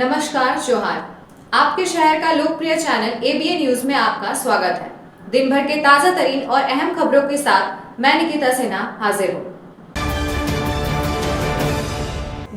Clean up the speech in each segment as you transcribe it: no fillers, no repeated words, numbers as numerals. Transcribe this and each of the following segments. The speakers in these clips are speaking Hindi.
नमस्कार जोहार। आपके शहर का लोकप्रिय चैनल एबीएन न्यूज में आपका स्वागत है। दिन भर के ताजा तरीन और अहम खबरों के साथ मैं निकिता सिन्हा हाजिर हूँ।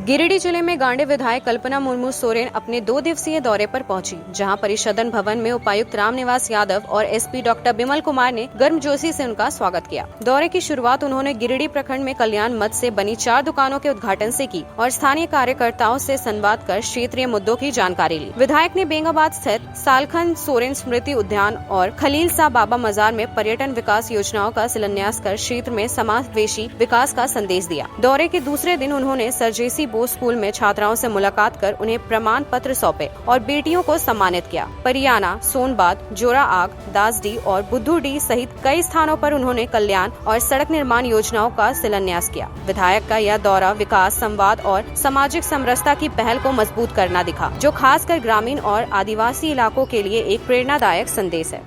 गिरिडीह जिले में गांडे विधायक कल्पना मुर्मू सोरेन अपने 2 दिवसीय दौरे पर पहुंची, जहां परिषदन भवन में उपायुक्त रामनिवास यादव और एसपी डॉक्टर बिमल कुमार ने गर्मजोशी से उनका स्वागत किया। दौरे की शुरुआत उन्होंने गिरिडीह प्रखंड में कल्याण मठ से बनी 4 दुकानों के उद्घाटन से की और स्थानीय कार्यकर्ताओं से संवाद कर क्षेत्रीय मुद्दों की जानकारी ली। विधायक ने बेंगाबाद स्थित सालखन सोरेन स्मृति उद्यान और खलील शाह बाबा मजार में पर्यटन विकास योजनाओं का शिलान्यास कर क्षेत्र में समावेशी विकास का संदेश दिया। दौरे के दूसरे दिन उन्होंने सरजेसी बोस स्कूल में छात्राओं से मुलाकात कर उन्हें प्रमाण पत्र सौंपे और बेटियों को सम्मानित किया। परियाना, सोनबाद, जोरा आग, दासडी और बुद्धूडी सहित कई स्थानों पर उन्होंने कल्याण और सड़क निर्माण योजनाओं का शिलान्यास किया। विधायक का यह दौरा विकास, संवाद और सामाजिक समरसता की पहल को मजबूत करना दिखा, जो खासकर ग्रामीण और आदिवासी इलाकों के लिए एक प्रेरणादायक संदेश है।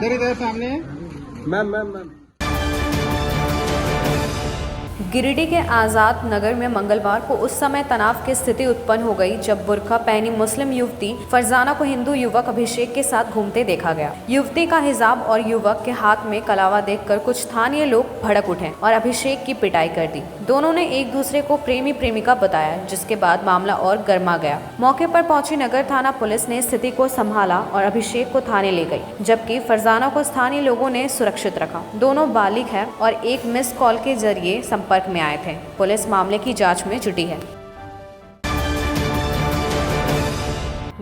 इधर सामने मैम गिरिडीह के आजाद नगर में मंगलवार को उस समय तनाव की स्थिति उत्पन्न हो गई जब बुर्का पहनी मुस्लिम युवती फरजाना को हिंदू युवक अभिषेक के साथ घूमते देखा गया। युवती का हिजाब और युवक के हाथ में कलावा देखकर कुछ स्थानीय लोग भड़क उठे और अभिषेक की पिटाई कर दी। दोनों ने एक दूसरे को प्रेमी प्रेमिका बताया, जिसके बाद मामला और गर्मा गया। मौके पर पहुंची नगर थाना पुलिस ने स्थिति को संभाला और अभिषेक को थाने ले गई, जबकि फरजाना को स्थानीय लोगों ने सुरक्षित रखा। दोनों बालिग है और एक मिस कॉल के जरिए संपर्क में आए थे। पुलिस मामले की जांच में जुटी है।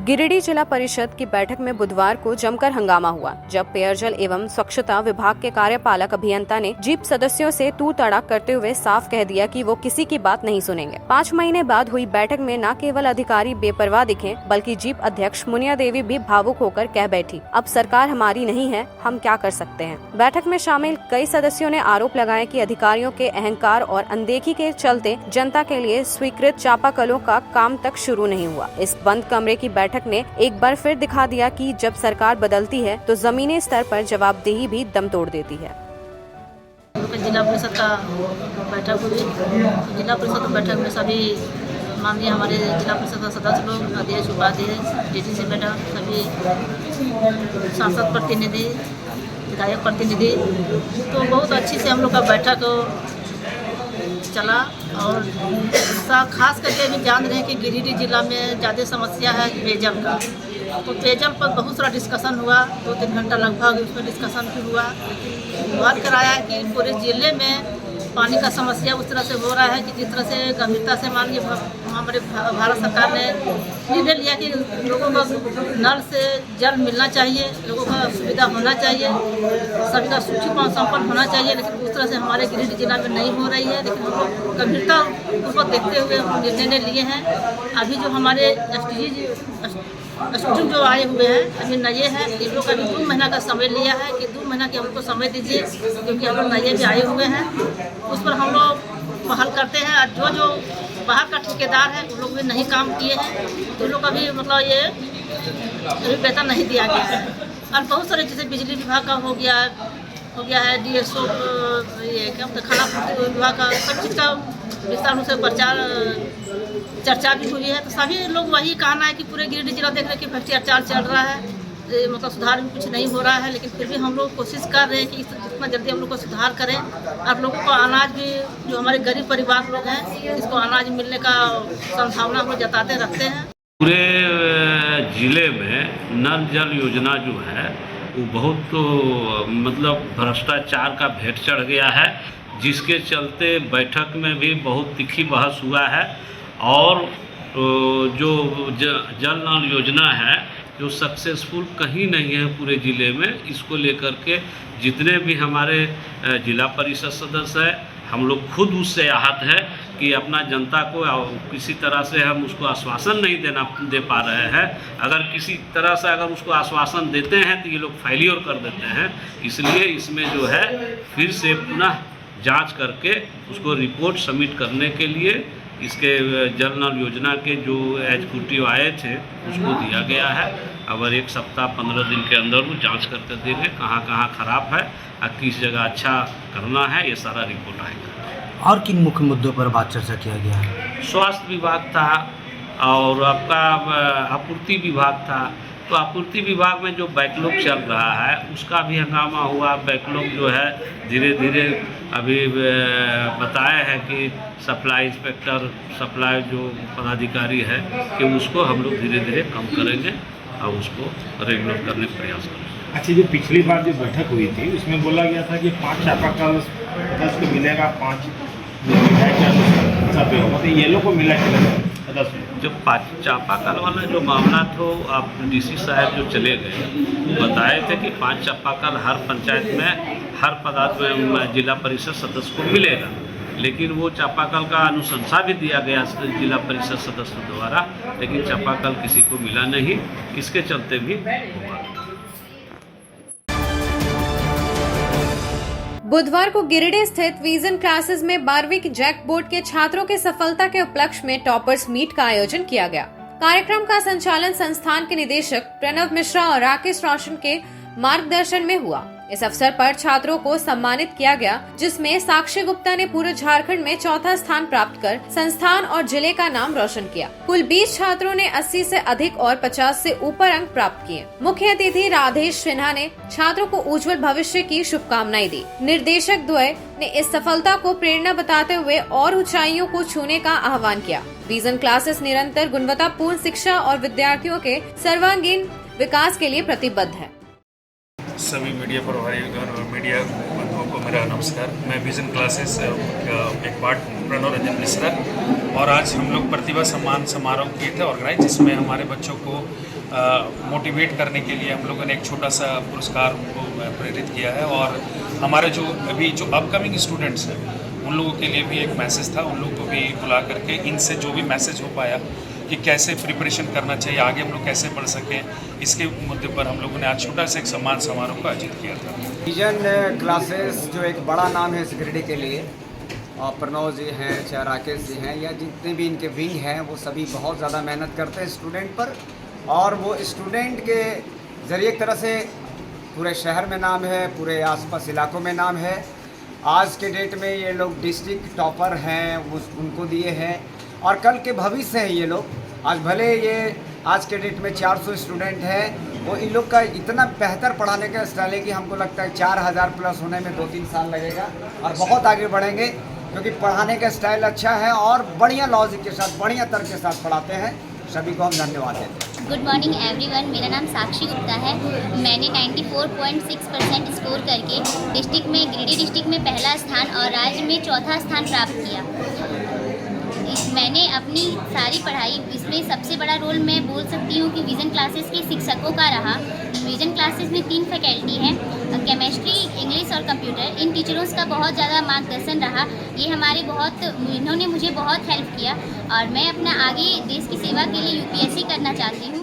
गिरिडीह जिला परिषद की बैठक में बुधवार को जमकर हंगामा हुआ, जब पेयजल एवं स्वच्छता विभाग के कार्यपालक अभियंता ने जीप सदस्यों से तू तड़ाक करते हुए साफ कह दिया कि वो किसी की बात नहीं सुनेंगे। 5 महीने बाद हुई बैठक में न केवल अधिकारी बेपरवाह दिखे, बल्कि जीप अध्यक्ष मुनिया देवी भी भावुक होकर कह बैठी, अब सरकार हमारी नहीं है, हम क्या कर सकते हैं। बैठक में शामिल कई सदस्यों ने आरोप लगाया कि अधिकारियों के अहंकार और अनदेखी के चलते जनता के लिए स्वीकृत चापाकलों का काम तक शुरू नहीं हुआ। इस बंद कमरे की बैठक ने एक बार फिर दिखा दिया कि जब सरकार बदलती है तो जमीनी स्तर पर जवाबदेही भी दम तोड़ देती है। जिला परिषद का बैठक हुई। जिला परिषद बैठक में सभी माननीय हमारे जिला परिषद का सदस्य लोग, अध्यक्ष, उपाध्यक्ष, डीडीसी मैडम, सभी सांसद प्रतिनिधि, विधायक प्रतिनिधि, तो बहुत अच्छी से हम लोग का बैठक चला। और खास करके भी जान रहे हैं कि गिरिडीह जिला में ज़्यादा समस्या है पेयजल का, तो पेयजल पर बहुत सारा डिस्कशन हुआ। 2-3 घंटा लगभग उसमें डिस्कशन भी हुआ। बात कराया कि पूरे जिले में पानी का समस्या उस तरह से हो रहा है कि जिस तरह से गंभीरता से माननीय हमारे भारत सरकार ने निर्णय लिया कि लोगों को नल से जल मिलना चाहिए, लोगों का सुविधा होना चाहिए, सभी का सुचिपूर्ण संपन्न होना चाहिए, लेकिन उस तरह से हमारे गिरिडीह जिला में नहीं हो रही है। लेकिन हम लोग गंभीरता उसको देखते हुए निर्णय लिए हैं। अभी जो हमारे स्टूडेंट जो आए हुए हैं, अभी नए हैं, इन लोग का भी 2 महीना का समय लिया है कि 2 महीना के हमको समय दीजिए, क्योंकि हम लोग नए भी आए हुए हैं। उस पर हम लोग पहल करते हैं। और जो बाहर का ठेकेदार है उन लोग भी नहीं काम किए हैं, तो लोग का भी मतलब ये वेतन नहीं दिया गया है। और बहुत सारे जैसे बिजली विभाग का हो गया है, DSO, ये क्या खाना पूर्ति विभाग का, सब चीज़ का विस्तार रूप से चर्चा भी हुई है। तो सभी लोग वही कहना है कि पूरे गिरिडीह जिला देख रहे हैं कि भ्रष्टाचार चल रहा है, मतलब सुधार भी कुछ नहीं हो रहा है। लेकिन फिर भी हम लोग कोशिश कर रहे हैं कि जितना जल्दी हम लोग को सुधार करें। और लोगों को अनाज भी, जो हमारे गरीब परिवार लोग हैं, इसको अनाज मिलने का संभावना हम जताते रखते हैं। पूरे जिले में नल जल योजना जो है वो बहुत मतलब भ्रष्टाचार का भेंट चढ़ गया है, जिसके चलते बैठक में भी बहुत तीखी बहस हुआ है। और जो जल नल योजना है जो सक्सेसफुल कहीं नहीं है पूरे ज़िले में, इसको लेकर के जितने भी हमारे जिला परिषद सदस्य हैं, हम लोग खुद उससे आहत है कि कि अपना जनता को किसी तरह से हम उसको आश्वासन नहीं दे पा रहे हैं। अगर किसी तरह से अगर उसको आश्वासन देते हैं तो ये लोग फेलियर कर देते हैं। इसलिए इसमें जो है फिर से पुनः जांच करके उसको रिपोर्ट सबमिट करने के लिए इसके जल नल योजना के जो एग्जीक्यूटिव आए थे उसको दिया गया है। अगर 1 सप्ताह 15 दिन के अंदर वो जांच करके देंगे कहाँ कहाँ ख़राब है और किस जगह अच्छा करना है, ये सारा रिपोर्ट आएगा। और किन मुख्य मुद्दों पर बात चर्चा किया गया है? स्वास्थ्य विभाग था और आपका आपूर्ति विभाग था। तो आपूर्ति विभाग में जो बैकलॉग चल रहा है उसका भी हंगामा हुआ। बैकलॉग जो है धीरे धीरे अभी बताया है कि सप्लाई इंस्पेक्टर, सप्लाई जो पदाधिकारी है कि उसको हम लोग धीरे धीरे कम करेंगे और उसको रेगुलर करने का प्रयास करेंगे। अच्छा, जो पिछली बार जो बैठक हुई थी उसमें बोला गया था कि 5 चापाकल सदस्य को मिलेगा, 5 सब होगा, तो ये लोग को मिला सदस्य। जो चापाकल वाला जो मामला था आप डीसी साहब जो चले गए वो बताए थे कि 5 चापाकल हर पंचायत में हर पदार्थ में जिला परिषद सदस्य को मिलेगा, लेकिन वो चापाकल का अनुशंसा भी दिया गया जिला परिषद सदस्य द्वारा, लेकिन चापाकल किसी को मिला नहीं। इसके चलते भी हुआ। बुधवार को गिरिडीह स्थित विजन क्लासेस में 12वीं की जैक बोर्ड के छात्रों के सफलता के उपलक्ष्य में टॉपर्स मीट का आयोजन किया गया। कार्यक्रम का संचालन संस्थान के निदेशक प्रणव मिश्रा और राकेश रोशन के मार्गदर्शन में हुआ। इस अवसर पर छात्रों को सम्मानित किया गया, जिसमें साक्षी गुप्ता ने पूरे झारखंड में 4था स्थान प्राप्त कर संस्थान और जिले का नाम रोशन किया। कुल 20 छात्रों ने 80 से अधिक और 50 से ऊपर अंक प्राप्त किए। मुख्य अतिथि राधेश सिन्हा ने छात्रों को उज्जवल भविष्य की शुभकामनाएं दी। निर्देशक द्वय ने इस सफलता को प्रेरणा बताते हुए और ऊंचाइयों को छूने का आह्वान किया। विजन क्लासेस निरंतर गुणवत्तापूर्ण शिक्षा और विद्यार्थियों के सर्वांगीण विकास के लिए प्रतिबद्ध है। सभी मीडिया प्रभारीगण और मीडिया बंधुओं को मेरा नमस्कार। मैं विजन क्लासेस एक बार प्रणव रंजन मिश्रा, और आज हम लोग प्रतिभा सम्मान समारोह किए थे ऑर्गेनाइज, जिसमें हमारे बच्चों को मोटिवेट करने के लिए हम लोगों ने एक छोटा सा पुरस्कार को प्रेरित किया है। और हमारे जो अभी जो अपकमिंग स्टूडेंट्स हैं उन लोगों के लिए भी एक मैसेज था, उन लोगों को भी बुला करके इनसे जो भी मैसेज हो पाया कि कैसे प्रिपरेशन करना चाहिए, आगे हम लोग कैसे बढ़ सकें, इसके मुद्दे पर हम लोगों ने आज छोटा सा एक सम्मान समारोह का आयोजित किया था। विजन क्लासेस जो एक बड़ा नाम है गिरिडीह के लिए, और प्रणव जी हैं, चाहे राकेश जी हैं, या जितने भी इनके विंग हैं, वो सभी बहुत ज़्यादा मेहनत करते हैं स्टूडेंट पर, और वो स्टूडेंट के ज़रिए एक तरह से पूरे शहर में नाम है, पूरे आसपास इलाकों में नाम है। आज के डेट में ये लोग डिस्ट्रिक्ट टॉपर हैं, उनको दिए हैं, और कल के भविष्य हैं ये लोग। आज भले ये आज के डेट में 400 स्टूडेंट हैं, वो इन लोग का इतना बेहतर पढ़ाने का स्टाइल है कि हमको लगता है 4000 प्लस होने में 2-3 साल लगेगा, और बहुत आगे बढ़ेंगे, क्योंकि पढ़ाने का स्टाइल अच्छा है और बढ़िया लॉजिक के साथ, बढ़िया तर्क के साथ पढ़ाते हैं। सभी को हम धन्यवाद देते हैं। गुड मॉर्निंग एवरीवन, मेरा नाम साक्षी गुप्ता है। मैंने 94.6% स्कोर करके डिस्ट्रिक्ट में, गिरिडीह डिस्ट्रिक्ट में पहला स्थान और राज्य में 4था स्थान प्राप्त किया। मैंने अपनी सारी पढ़ाई, इसमें सबसे बड़ा रोल मैं बोल सकती हूँ कि विजन क्लासेस के शिक्षकों का रहा। विजन क्लासेस में 3 फैकल्टी हैं, केमिस्ट्री, इंग्लिश और कंप्यूटर। इन टीचरों का बहुत ज़्यादा मार्गदर्शन रहा। ये हमारे इन्होंने मुझे बहुत हेल्प किया, और मैं अपना आगे देश की सेवा के लिए यूपीएससी करना चाहती हूँ।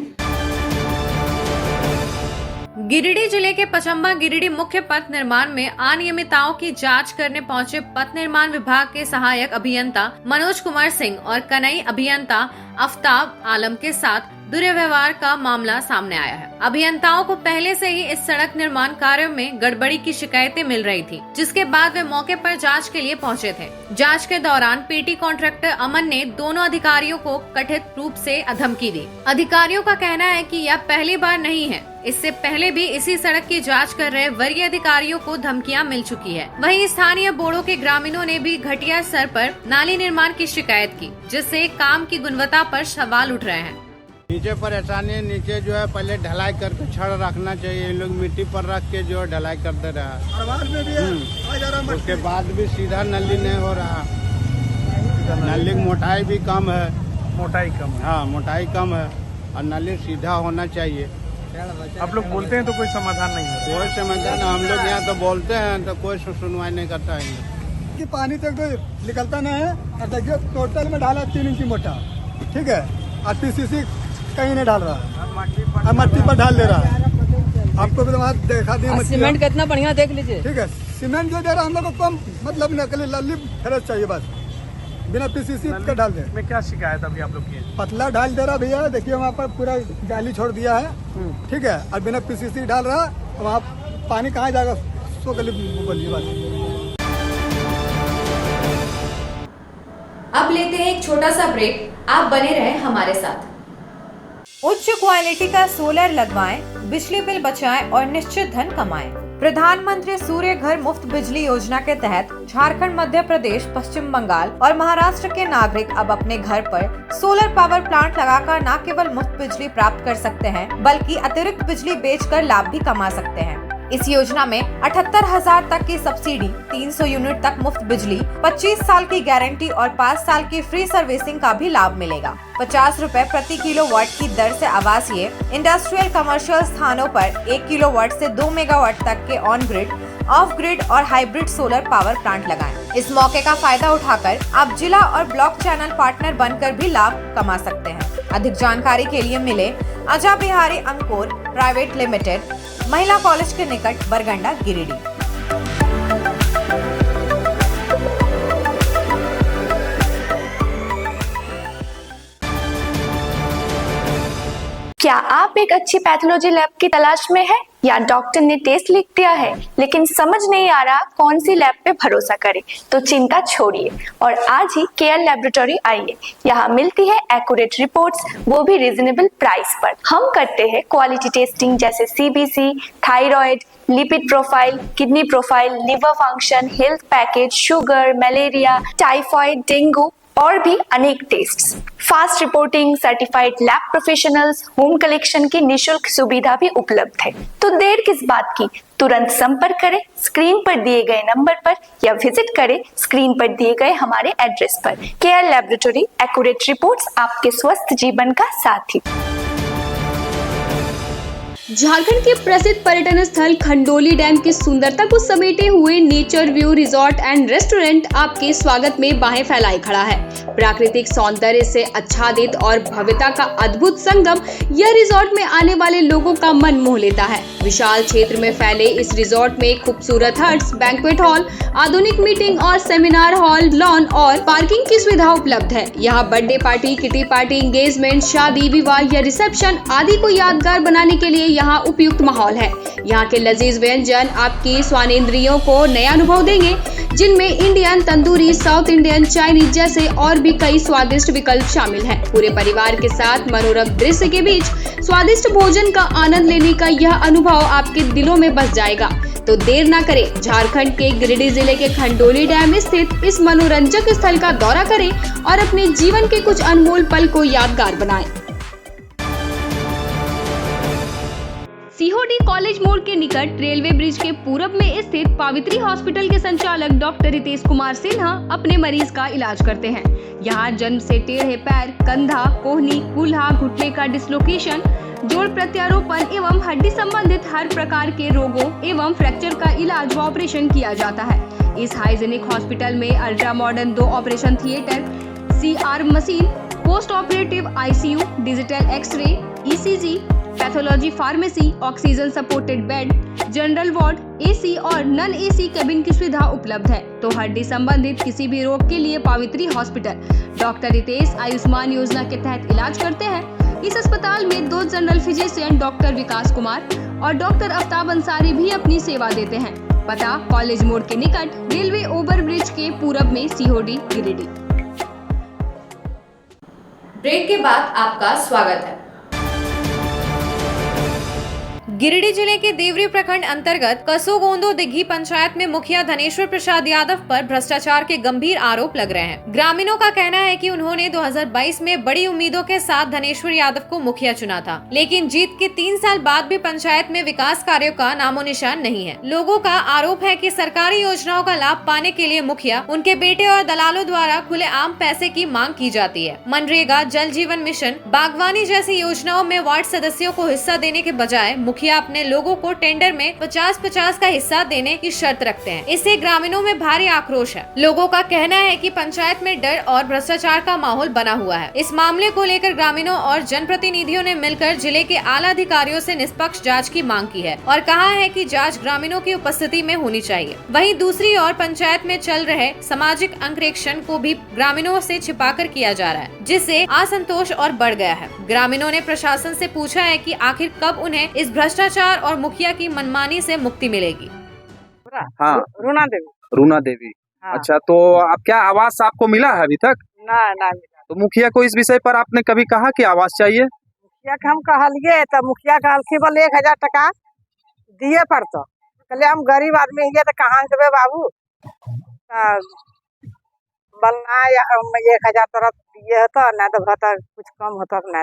गिरिडीह जिले के पचम्बा गिरिडीह मुख्य पथ निर्माण में अनियमितताओं की जांच करने पहुंचे पथ निर्माण विभाग के सहायक अभियंता मनोज कुमार सिंह और कनई अभियंता आफ्ताब आलम के साथ दुर्व्यवहार का मामला सामने आया है। अभियंताओं को पहले से ही इस सड़क निर्माण कार्य में गड़बड़ी की शिकायतें मिल रही थी, जिसके बाद वे मौके पर जांच के लिए पहुंचे थे। जांच के दौरान पीटी कॉन्ट्रैक्टर अमन ने दोनों अधिकारियों को कथित रूप से धमकी दी। अधिकारियों का कहना है कि यह पहली बार नहीं है, इससे पहले भी इसी सड़क की जांच कर रहे वरीय अधिकारियों को धमकियां मिल चुकी है। वहीं स्थानीय बोड़ो के ग्रामीणों ने भी घटिया स्तर पर नाली निर्माण की शिकायत की, जिससे काम की गुणवत्ता पर सवाल उठ रहे हैं। नीचे परेशानी है, नीचे जो है पहले ढलाई करके छड़ रखना चाहिए, इन लोग मिट्टी पर रख के जो है ढलाई करते रहा। उसके बाद भी सीधा नली नहीं हो रहा, नली की मोटाई भी कम है, मोटाई कम है। हाँ, मोटाई कम है, और नली सीधा होना चाहिए। आप लोग बोलते हैं तो कोई समाधान नहीं होता? कोई समाधान, हम लोग यहाँ तो बोलते हैं तो कोई सुनवाई नहीं करता है। कि पानी तो निकलता नहीं है। और देखिए टोटल में डाला 3 इंच मोटा, ठीक है, और PCC कहीं नहीं डाल रहा है, अब मट्टी पर डाल दे रहा है। आपको भी वहाँ देखा दिया सीमेंट कितना बढ़िया देख लीजिए। ठीक है, सीमेंट जो दे रहा हम लोग को कम मतलब नकली लल्ली फ्रेश चाहिए, बस बिना PCC का डाल दे। में क्या शिकायत अभी आप लोग की? पतला डाल दे रहा भैया, देखिए वहाँ पर पूरा जाली छोड़ दिया है, ठीक है, और बिना PCC डाल रहा, वहाँ पानी कहाँ जाएगा, सो गली बोलिए बात। अब लेते हैं एक छोटा सा ब्रेक, आप बने रहें हमारे साथ। उच्च क्वालिटी का सोलर लगवाएं, बिजली बिल बचाएं और निश्चित धन कमाएं। प्रधानमंत्री सूर्य घर मुफ्त बिजली योजना के तहत झारखंड, मध्य प्रदेश, पश्चिम बंगाल और महाराष्ट्र के नागरिक अब अपने घर पर सोलर पावर प्लांट लगाकर न केवल मुफ्त बिजली प्राप्त कर सकते हैं, बल्कि अतिरिक्त बिजली बेचकर लाभ भी कमा सकते हैं। इस योजना में 78,000 तक की सब्सिडी, 300 यूनिट तक मुफ्त बिजली, 25 साल की गारंटी और 5 साल की फ्री सर्विसिंग का भी लाभ मिलेगा। 50 रुपए प्रति किलोवाट की दर से आवासीय, इंडस्ट्रियल, कमर्शियल स्थानों पर 1 किलोवाट से 2 मेगावाट तक के ऑन ग्रिड, ऑफ ग्रिड और हाइब्रिड सोलर पावर प्लांट लगाएं। इस मौके का फायदा उठाकर आप जिला और ब्लॉक चैनल पार्टनर बनकर भी लाभ कमा सकते हैं। अधिक जानकारी के लिए मिले अजा बिहारी अंकुर प्राइवेट लिमिटेड, महिला कॉलेज के निकट, बरगंडा, गिरिडीह। क्या आप एक अच्छी पैथोलॉजी लैब की तलाश में है या डॉक्टर ने टेस्ट लिख दिया है लेकिन समझ नहीं आ रहा कौन सी लैब पे भरोसा करें, तो चिंता छोड़िए और आज ही केयर लैबोरेटरी आइए। यहाँ मिलती है एक्यूरेट रिपोर्ट्स, वो भी रीजनेबल प्राइस पर। हम करते हैं क्वालिटी टेस्टिंग जैसे CBC, thyroid, lipid profile, kidney profile, liver function, health package, sugar, malaria, typhoid, dengue और भी अनेक tests. Fast reporting, certified lab professionals, home collection की निशुल्क सुविधा भी उपलब्ध है। तो देर किस बात की, तुरंत संपर्क करें स्क्रीन पर दिए गए नंबर पर या विजिट करें स्क्रीन पर दिए गए हमारे एड्रेस पर। केयर लैबोरेटरी, एक्यूरेट रिपोर्ट्स, आपके स्वस्थ जीवन का साथी। झारखंड के प्रसिद्ध पर्यटन स्थल खंडोली डैम की सुंदरता को समेटे हुए nature view resort and restaurant आपके स्वागत में बाहें फैलाए खड़ा है। प्राकृतिक सौंदर्य से आच्छादित और भव्यता का अद्भुत संगम यह रिजॉर्ट में आने वाले लोगों का मन मोह लेता है। विशाल क्षेत्र में फैले इस रिजॉर्ट में खूबसूरत हट्स, बैंक्वेट हॉल, आधुनिक मीटिंग और सेमिनार हॉल, लॉन और पार्किंग की सुविधा उपलब्ध है। यहाँ birthday party, kitty party, engagement, शादी, विवाह या रिसेप्शन आदि को यादगार बनाने के लिए यहाँ उपयुक्त माहौल है। यहाँ के लजीज व्यंजन आपकी स्वानेंद्रियों को नया अनुभव देंगे, जिनमें Indian, tandoori, south Indian, Chinese जैसे और भी कई स्वादिष्ट विकल्प शामिल हैं। पूरे परिवार के साथ मनोरम दृश्य के बीच स्वादिष्ट भोजन का आनंद लेने का यह अनुभव आपके दिलों में बस जाएगा। तो देर ना करें, झारखंड के गिरिडीह जिले के खंडोली डैम स्थित इस मनोरंजक स्थल का दौरा करें और अपने जीवन के कुछ अनमोल पल को यादगार बनाएं। सीहोडी कॉलेज मोड़ के निकट रेलवे ब्रिज के पूरब में स्थित पावित्री हॉस्पिटल के संचालक डॉक्टर रितेश कुमार सिन्हा अपने मरीज का इलाज करते हैं। यहाँ जन्म से टेढ़े पैर, कंधा, कोहनी, कूल्हा, घुटने का डिसलोकेशन, जोड़ प्रत्यारोपण एवं हड्डी संबंधित हर प्रकार के रोगों एवं फ्रैक्चर का इलाज व ऑपरेशन किया जाता है। इस हाइजेनिक हॉस्पिटल में ultra modern 2 operation theatre, CR machine, post operative ICU, digital x ray, ECG, pathology pharmacy, oxygen supported bed, general ward, AC और नॉन AC केबिन की सुविधा उपलब्ध है। तो हड्डी संबंधित किसी भी रोग के लिए पावित्री हॉस्पिटल डॉक्टर रितेश आयुष्मान योजना के तहत इलाज करते हैं। इस अस्पताल में 2 जनरल फिजिशियन डॉक्टर विकास कुमार और डॉक्टर आफ्ताब अंसारी भी अपनी सेवा देते हैं। पता कॉलेज मोड़ के निकट रेलवे ओवर ब्रिज के पूरब में, सीहोडी, गिरिडीह। ब्रेक के बाद आपका स्वागत है। गिरिडीह जिले के देवरी प्रखंड अंतर्गत कसोगोंदो दिघी पंचायत में मुखिया धनेश्वर प्रसाद यादव पर भ्रष्टाचार के गंभीर आरोप लग रहे हैं। ग्रामीणों का कहना है कि उन्होंने 2022 में बड़ी उम्मीदों के साथ धनेश्वर यादव को मुखिया चुना था, लेकिन जीत के 3 साल बाद भी पंचायत में विकास कार्यों का नामो निशान नहीं है। लोगों का आरोप है कि सरकारी योजनाओं का लाभ पाने के लिए मुखिया, उनके बेटे और दलालों द्वारा खुलेआम पैसे की मांग की जाती है। मनरेगा, जल जीवन मिशन, बागवानी जैसी योजनाओं में वार्ड सदस्यों को हिस्सा देने के बजाय मुखिया मुखिया अपने लोगों को टेंडर में 50-50 का हिस्सा देने की शर्त रखते हैं। इससे ग्रामीणों में भारी आक्रोश है। लोगों का कहना है कि पंचायत में डर और भ्रष्टाचार का माहौल बना हुआ है। इस मामले को लेकर ग्रामीणों और जनप्रतिनिधियों ने मिलकर जिले के आला अधिकारियों से निष्पक्ष जांच की मांग की है और कहा है कि जांच ग्रामीणों की उपस्थिति में होनी चाहिए। वहीं दूसरी ओर पंचायत में चल रहे सामाजिक अंकेक्षण को भी ग्रामीणों से छिपाकर किया जा रहा है, जिससे असंतोष और बढ़ गया है। ग्रामीणों ने प्रशासन से पूछा है कि आखिर कब उन्हें इस भ्रष्टाचार और मुखिया की मनमानी से मुक्ति मिलेगी। हाँ, रूना देवी। हाँ। अच्छा, तो आप क्या आवास आपको मिला है अभी तक? ना मिला। तो मुखिया को इस विषय पर आपने कभी कहा कि आवास चाहिए? मुखिया के हम कहलिए तो मुखिया कहलखिन बोले 1000 टका दिए पड़ता। कहले हम गरीब आदमी है तो कहाँ से देवे बाबू? बोलना 1000 तरफ दिए होता ना तो भता कुछ कम होता ना।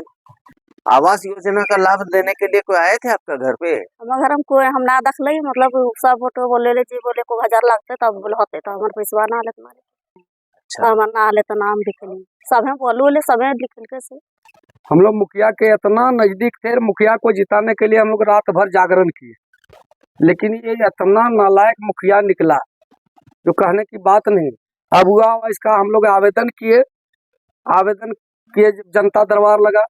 आवास योजना का लाभ देने के लिए कोई आए थे आपका घर पे? हमारे घर में कोई हम ना देखल, मतलब सब फोटो बोले जी बोले को 1000 लगते तब बोले होते तो हमारे पैसा ना आले तुम्हारे। अच्छा, हमारे ना आले तो नाम लिखली सब बोलू ले सब लिखल के से। हम लोग मुखिया के इतना नजदीक थे, मुखिया को जिताने के लिए हम लोग रात भर जागरण किए, लेकिन ये इतना नालायक मुखिया निकला जो कहने की बात नहीं। अब हुआ इसका हम लोग आवेदन किए, जनता दरबार लगा,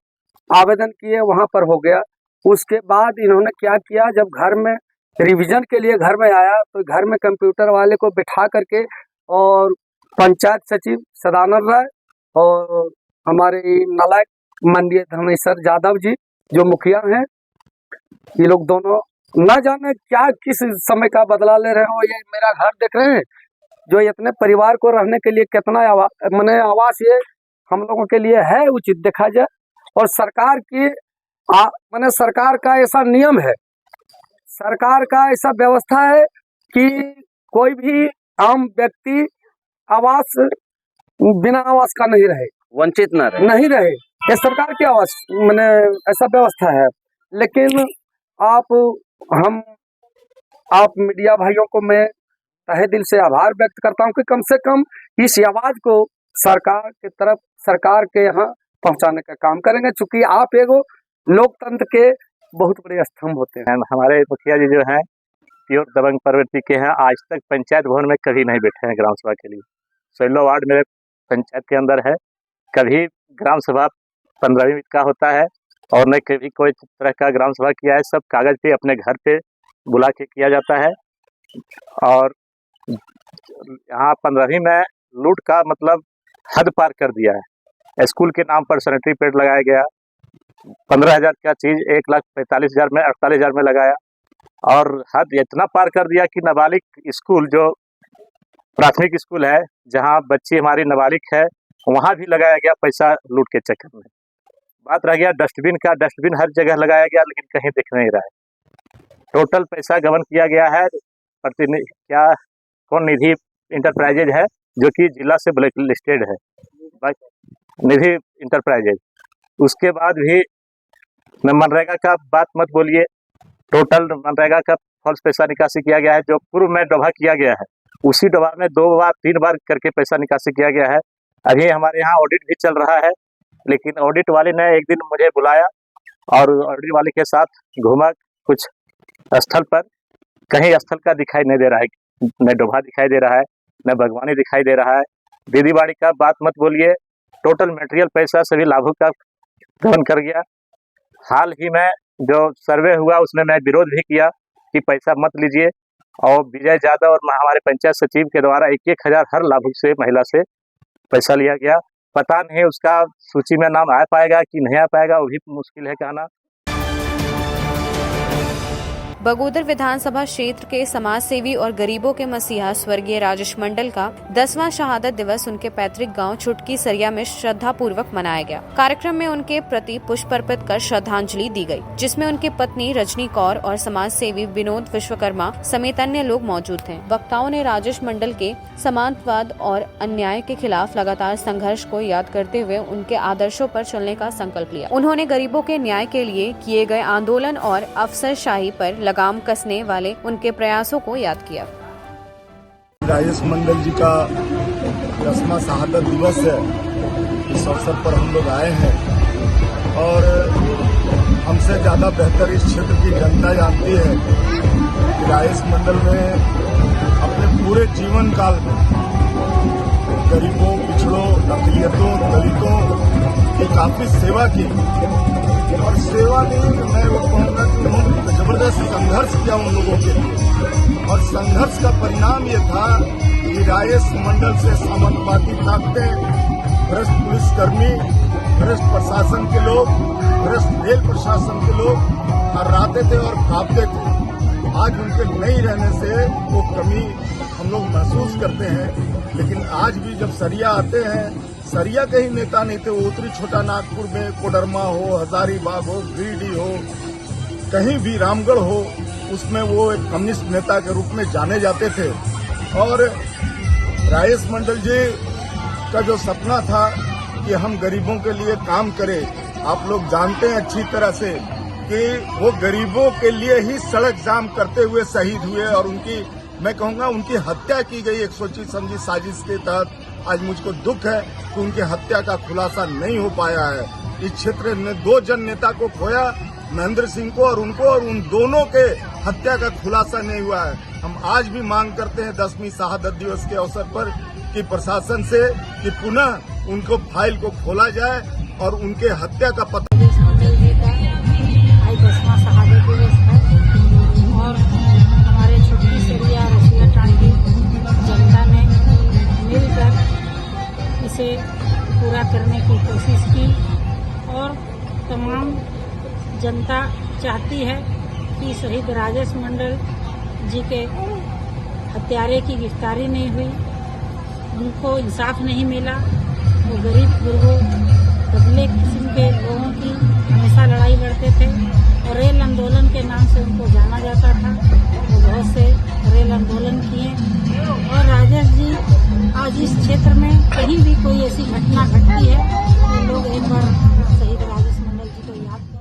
आवेदन किए, वहां पर हो गया। उसके बाद इन्होंने क्या किया, जब घर में रिवीजन के लिए घर में आया तो घर में कंप्यूटर वाले को बिठा करके और पंचायत सचिव सदानंद राय और हमारे नालायक माननीय धनेश्वर यादव जी जो मुखिया हैं, ये लोग दोनों न जाने क्या किस समय का बदला ले रहे हो। ये मेरा घर देख रहे हैं जो इतने परिवार को रहने के लिए कितना मैंने आवास ये हम लोगों के लिए है उचित देखा जाए। और सरकार की मैंने सरकार का ऐसा नियम है, सरकार का ऐसा व्यवस्था है कि कोई भी आम व्यक्ति आवास बिना आवास का नहीं रहे, वंचित नहीं रहे। ये सरकार की आवास मैंने ऐसा व्यवस्था है। लेकिन आप मीडिया भाइयों को मैं तहे दिल से आभार व्यक्त करता हूं कि कम से कम इस आवाज को सरकार की तरफ, सरकार के यहाँ पहुंचाने का काम करेंगे, चूंकि आप एगो लोकतंत्र के बहुत बड़े स्तंभ होते हैं। हमारे मुखिया जी जो हैं प्योर दबंग प्रवृत्ति के हैं, आज तक पंचायत भवन में कभी नहीं बैठे हैं ग्राम सभा के लिए। 16 वार्ड मेरे पंचायत के अंदर है, कभी ग्राम सभा 15वीं मिनट का होता है और न कभी कोई तरह का ग्राम सभा किया है। सब कागज पे अपने घर पे बुला के किया जाता है। और यहाँ 15वीं में लूट का मतलब हद पार कर दिया है। स्कूल के नाम पर सैनिटरी पैड लगाया गया, 15,000 का चीज 1,45,000 में 48,000 में लगाया और हद इतना पार कर दिया कि नाबालिग स्कूल जो प्राथमिक स्कूल है जहाँ बच्ची हमारी नाबालिग है वहाँ भी लगाया गया पैसा लूट के चक्कर में। बात रह गया डस्टबिन का, डस्टबिन हर जगह लगाया गया लेकिन कहीं दिख नहीं रहा है। टोटल पैसा गबन किया गया है कौन निधि इंटरप्राइजेज है जो कि जिला से ब्लैक लिस्टेड है, निधि इंटरप्राइजेज। उसके बाद भी मनरेगा का बात मत बोलिए, टोटल मनरेगा का फॉल्स पैसा निकासी किया गया है। जो पूर्व में डोभा किया गया है उसी डोभा में 2 बार 3 बार करके पैसा निकासी किया गया है। अभी हमारे यहाँ ऑडिट भी चल रहा है, लेकिन ऑडिट वाले ने एक दिन मुझे बुलाया और ऑडिट वाले के साथ घूमा कुछ स्थल पर, कहीं स्थल का दिखाई नहीं दे रहा है, न डोभा दिखाई दे रहा है न बागवानी दिखाई दे रहा है। दीदी बाड़ी का बात मत बोलिए, टोटल मटेरियल पैसा सभी लाभों का गबन कर गया। हाल ही में जो सर्वे हुआ उसमें मैं विरोध भी किया कि पैसा मत लीजिए, और विजय यादव और हमारे पंचायत सचिव के द्वारा 1,000 हर लाभुक से महिला से पैसा लिया गया। पता नहीं उसका सूची में नाम आ पाएगा कि नहीं आ पाएगा, वो भी मुश्किल है कहना। बगोदर विधानसभा क्षेत्र के समाज सेवी और गरीबों के मसीहा स्वर्गीय राजेश मंडल का 10वां शहादत दिवस उनके पैतृक गांव छुटकी सरिया में श्रद्धा पूर्वक मनाया गया। कार्यक्रम में उनके प्रति पुष्प अर्पित कर श्रद्धांजलि दी गई, जिसमें उनकी पत्नी रजनी कौर और समाज सेवी विनोद विश्वकर्मा समेत अन्य लोग मौजूद थे। वक्ताओं ने राजेश मंडल के समांतवाद और अन्याय के खिलाफ लगातार संघर्ष को याद करते हुए उनके आदर्शों पर चलने का संकल्प लिया। उन्होंने गरीबों के न्याय के लिए किए गए आंदोलन और अफसरशाही पर लगाम कसने वाले उनके प्रयासों को याद किया। राजेश मंडल जी का 10वां शहादत दिवस है, इस अवसर पर हम लोग आए हैं और हमसे ज़्यादा बेहतर इस क्षेत्र की जनता जानती है कि राइस मंडल में अपने पूरे जीवन काल में गरीबों, पिछड़ों, अकलियतों, दलितों की काफी सेवा की। और सेवा नहीं, मैं वो कहूँगा कि उन्होंने जबरदस्त संघर्ष किया उन लोगों के लिए। और संघर्ष का परिणाम ये था कि राइस मंडल से सामंतवादी ताकतें, भ्रष्ट पुलिसकर्मी, भ्रष्ट प्रशासन के लोग, भ्रष्ट रेल प्रशासन के लोग हर्राते थे और कांपते थे। आज उनके नहीं रहने से वो कमी हम लोग महसूस करते हैं। लेकिन आज भी जब सरिया आते हैं, सरिया के ही नेता नहीं थे, वो उत्तरी छोटा नागपुर में कोडरमा हो, हजारीबाग हो, गिरिडीह हो, कहीं भी रामगढ़ हो, उसमें वो एक कम्युनिस्ट नेता के रूप में जाने जाते थे। और राइस मंडल जी का जो सपना था कि हम गरीबों के लिए काम करें, आप लोग जानते हैं अच्छी तरह से कि वो गरीबों के लिए ही सड़क जाम करते हुए शहीद हुए और उनकी, मैं कहूँगा उनकी हत्या की गई एक सोची समझी साजिश के तहत। आज मुझको दुख है कि उनकी हत्या का खुलासा नहीं हो पाया है। इस क्षेत्र ने 2 जन नेता को खोया, महेंद्र सिंह को और उनको, और उन दोनों के हत्या का खुलासा नहीं हुआ है। हम आज भी मांग करते हैं 10वीं शहादत दिवस के अवसर पर कि प्रशासन से कि पुनः उनको फाइल को खोला जाए और उनके हत्या का पता। आज 10वां शहादत दिवस है और हमारे छोटी सरिया रसिया टांडी जनता ने मिलकर इसे पूरा करने की कोशिश की और तमाम जनता चाहती है कि शहीद राजेश मंडल जी के हत्यारे की गिरफ्तारी नहीं हुई, उनको इंसाफ नहीं मिला। वो गरीब गुरबों बदले किस्म के लोगों की हमेशा लड़ाई लड़ते थे और रेल आंदोलन के नाम से उनको जाना जाता था। वो बहुत से रेल आंदोलन किए और राजेश जी आज इस क्षेत्र में कहीं भी कोई ऐसी घटना घटती है तो लोग एक बार शहीद राजेश मंडल जी को याद करते।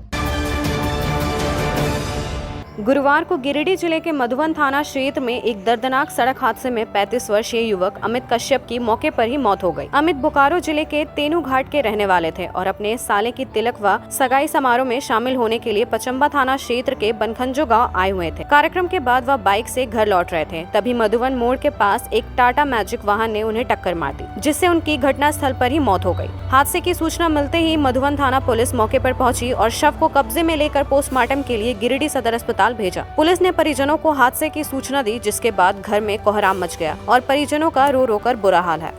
गुरुवार को गिरिडीह जिले के मधुबन थाना क्षेत्र में एक दर्दनाक सड़क हादसे में 35 वर्षीय युवक अमित कश्यप की मौके पर ही मौत हो गई। अमित बोकारो जिले के तेनू घाट के रहने वाले थे और अपने साले की तिलक व सगाई समारोह में शामिल होने के लिए पचम्बा थाना क्षेत्र के बनखंजो गांव आए हुए थे। कार्यक्रम के बाद वह बाइक से घर लौट रहे थे, तभी मधुबन मोड़ के पास एक टाटा मैजिक वाहन ने उन्हें टक्कर मार दी, जिससे उनकी घटनास्थल पर ही मौत हो गई। हादसे की सूचना मिलते ही मधुबन थाना पुलिस मौके पर पहुंची और शव को कब्जे में लेकर पोस्टमार्टम के लिए गिरिडीह सदर अस्पताल भेजा। पुलिस ने परिजनों को हादसे की सूचना दी, जिसके बाद घर में कोहराम मच गया और परिजनों का रो रो कर बुरा हाल है।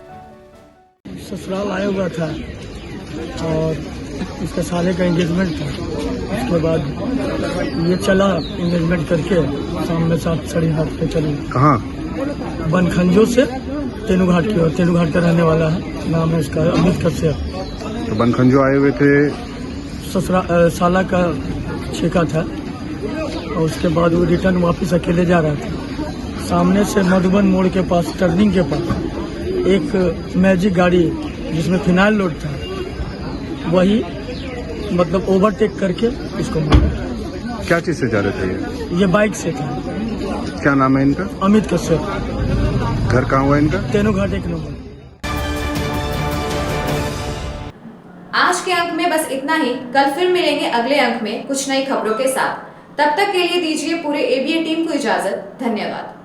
ससुराल आया हुआ था और इसके साले का एंगेजमेंट था। उसके बाद ये चला एंगेजमेंट करके शाम में 7:30 पे चले। कहाँ? बनखंजो से तेनू घाट की ओर। तेनू घाट का रहने वाला है, नाम है इसका अमित कश्यप। तो बनखंजो आए हुए थे, साला का छेका था और उसके बाद वो रिटर्न वापस अकेले जा रहा था। सामने से मधुबन मोड़ के पास टर्निंग के पास एक मैजिक गाड़ी जिसमें फिनाइल लोड था, वही मतलब ओवरटेक करके उसको मारा। क्या चीज से जा रहे थे ये बाइक से था। क्या नाम है इनका? अमित कश्यप। घर कहाँ हुआ इनका? तेनू घाट 1 नंबर। आज के अंक में बस इतना ही। कल फिर मिलेंगे अगले अंक में कुछ नई खबरों के साथ। तब तक के लिए दीजिए पूरे एबीएन टीम को इजाजत। धन्यवाद।